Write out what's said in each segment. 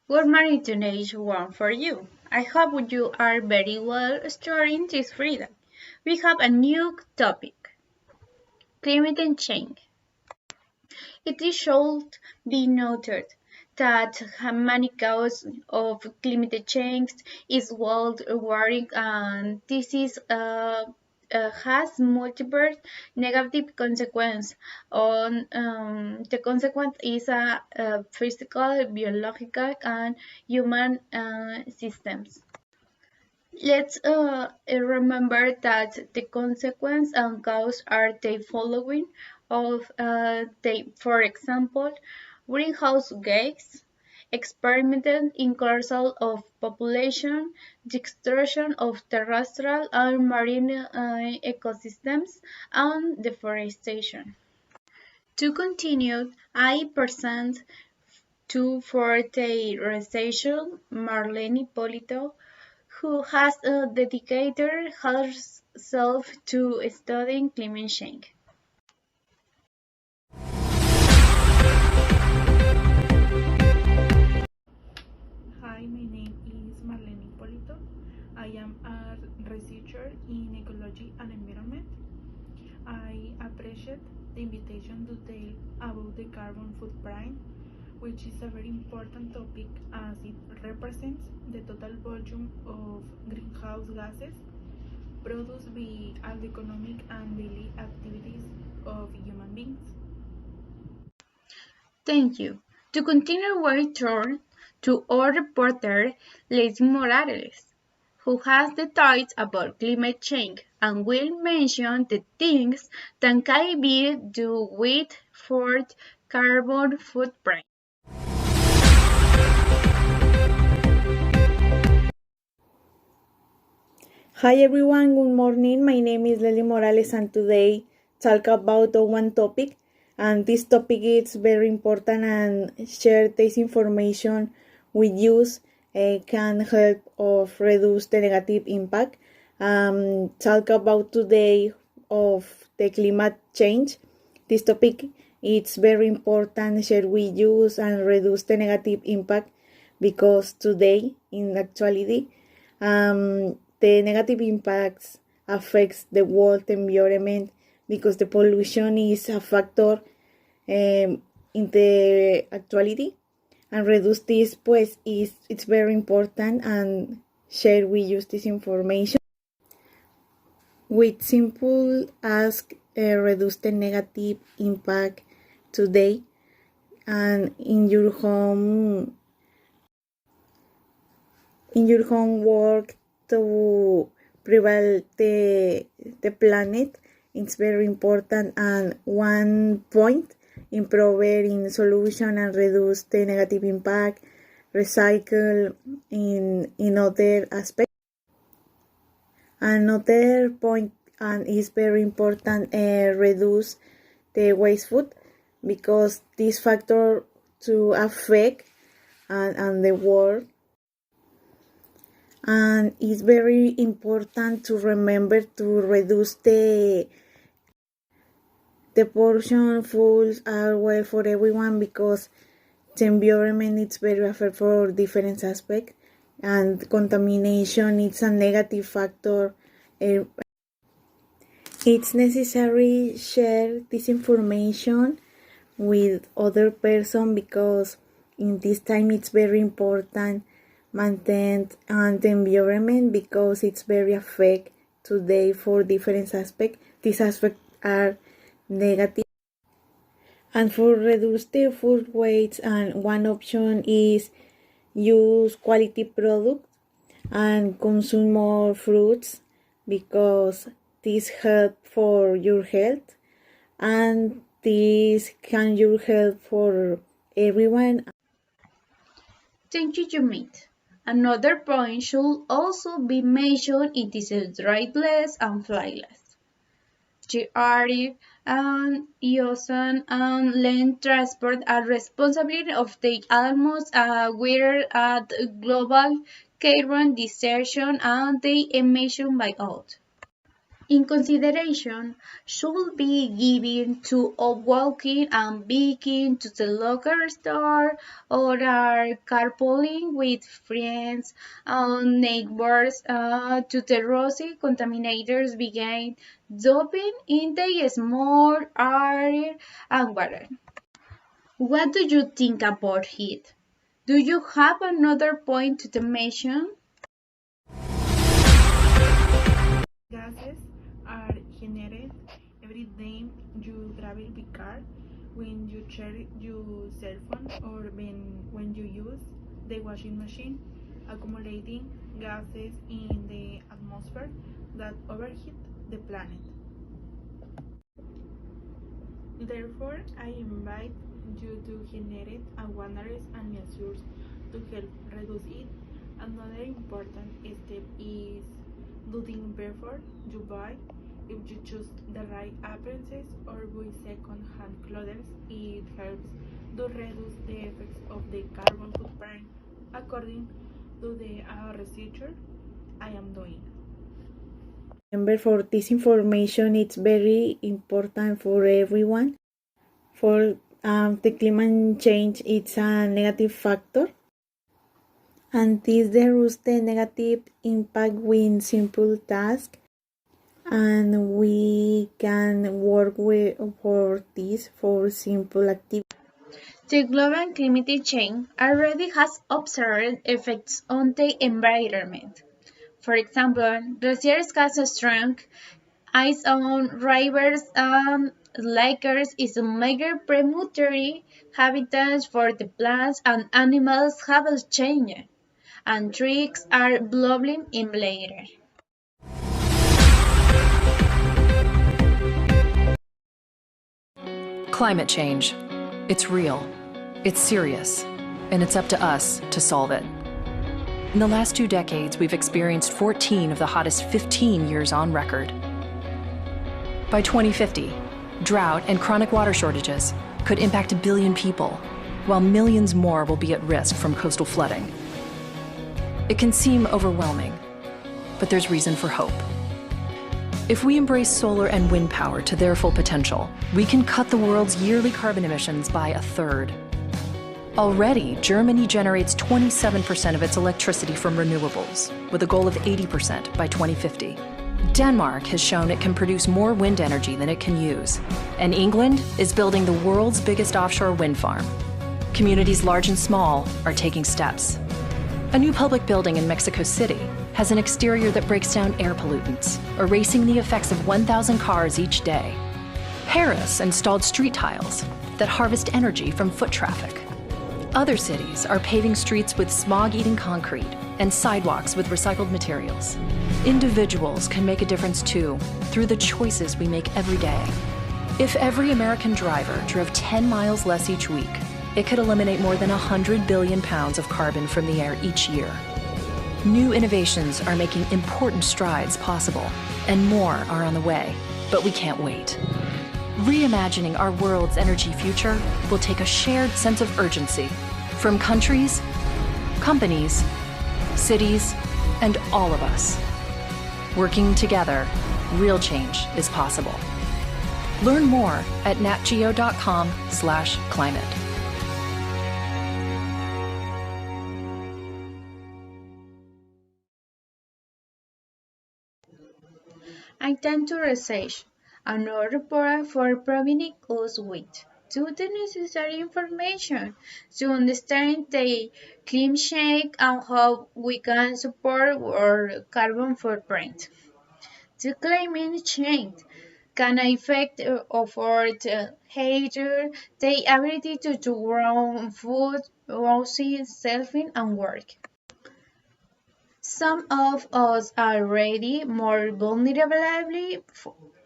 Good morning, today's one for you. I hope you are very well starting this freedom. We have a new topic, climate change. It should be noted that many causes of climate change is world warming and this is has multiple negative consequences on the consequence is a physical, biological and human systems. Let's remember that the consequence and cause are the following of for example, greenhouse gas, experimented increasal of population, destruction of terrestrial and marine ecosystems, and deforestation. To continue, I present to for the recitation Marlene Polito, who has dedicated herself to studying climate change. Hi, my name is Marlene Polito. I am a researcher in ecology and environment. I appreciate the invitation to tell about the carbon footprint, which is a very important topic as it represents the total volume of greenhouse gases produced by all the economic and daily activities of human beings. Thank you. To continue, we turn to our reporter, Leslie Morales, who has the thoughts about climate change and will mention the things that can be do with for carbon footprint. Hi everyone, good morning. My name is Lely Morales and today talk about one topic and this topic is very important and share this information with you can help of reduce the negative impact. Talk about today of the climate change. This topic is very important share with you and reduce the negative impact because today in actuality the negative impacts affects the world environment because the pollution is a factor in the actuality and reduce this pues is it's very important and share with you this information with simple ask reduce the negative impact today and in your homework to prevent the planet. It's very important and one point improve in solution and reduce the negative impact, recycle in other aspects. Another point and is very important reduce the waste food because this factor to affect and the world and it's very important to remember to reduce the portion foods are well for everyone because the environment is very affected for different aspects and contamination is a negative factor. It's necessary share this information with other person because in this time it's very important maintain and the environment because it's very affect today for different aspects. These aspects are negative and for reduce the food waste and one option is use quality products and consume more fruits because this help for your health and this can your help for everyone. Thank you, Jumit. Another point should also be mentioned it is driveless and flightless. GRE and ocean and land transport are responsible of the almost aware at global carbon dispersion and the emission by out. In consideration should be given to walking and biking to the local store or are carpooling with friends and neighbors to the rosy contaminators begin dumping in the small air and water. What do you think about it? Do you have another point to mention? Gases are generated every time you travel by car, when you charge your cell phone, or when you use the washing machine, accumulating gases in the atmosphere that overheat the planet. Therefore, I invite you to generate awareness and measures to help reduce it. Another important step is looking before you buy. If you choose the right appliances or buy second-hand clothes, it helps to reduce the effects of the carbon footprint, according to the research I am doing. Remember, for this information, it's very important for everyone. For the climate change, it's a negative factor, and this reduces the negative impact with simple tasks, and we can work for this for simple activities. The global climate change already has observed effects on the environment. For example, glaciers has shrunk, ice on rivers and lakes is a major primary habitats for the plants and animals have changed, and trees are blowing in later. Climate change. It's real, it's serious, and it's up to us to solve it. In the last 2 decades, we've experienced 14 of the hottest 15 years on record. By 2050, drought and chronic water shortages could impact 1 billion people, while millions more will be at risk from coastal flooding. It can seem overwhelming, but there's reason for hope. If we embrace solar and wind power to their full potential, we can cut the world's yearly carbon emissions by 1/3. Already, Germany generates 27% of its electricity from renewables, with a goal of 80% by 2050. Denmark has shown it can produce more wind energy than it can use, and England is building the world's biggest offshore wind farm. Communities large and small are taking steps. A new public building in Mexico City has an exterior that breaks down air pollutants, erasing the effects of 1,000 cars each day. Paris installed street tiles that harvest energy from foot traffic. Other cities are paving streets with smog-eating concrete and sidewalks with recycled materials. Individuals can make a difference too, through the choices we make every day. If every American driver drove 10 miles less each week, it could eliminate more than 100 billion pounds of carbon from the air each year. New innovations are making important strides possible, and more are on the way, but we can't wait. Reimagining our world's energy future will take a shared sense of urgency from countries, companies, cities, and all of us. Working together, real change is possible. Learn more at natgeo.com/climate. I tend to research another report for providing us with the necessary information to understand the climate change and how we can support our carbon footprint. The climate change can affect of our health, the ability to grow food, housing, selfing, and work. Some of us are already more vulnerable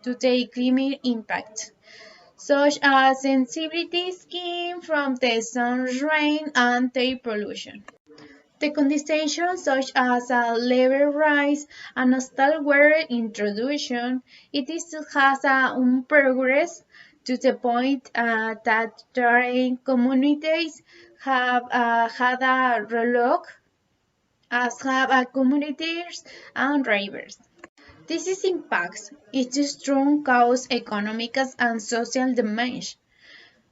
to the climate impact, such as sensitivity skin from the sun's rain and air pollution. The conditions such as a level rise and hostile weather introduction, it is has progress to the point that terrain communities have had a relook as have communities and rivers. This is impacts its strong cause economic and social damage,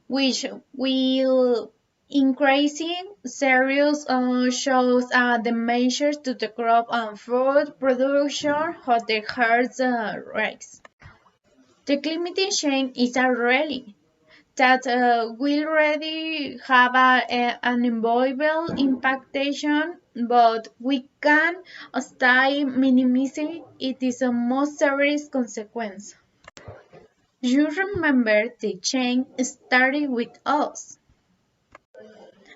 which will increasing serious shows the measures to the crop and food production of the hard's rates. The climate change is a reality that will already have an inevitable impactation, but we can stay minimizing its most serious consequence. You remember the change started with us.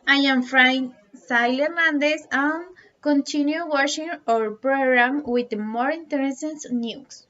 I am Frank Sile Hernandez and continue watching our program with more interesting news.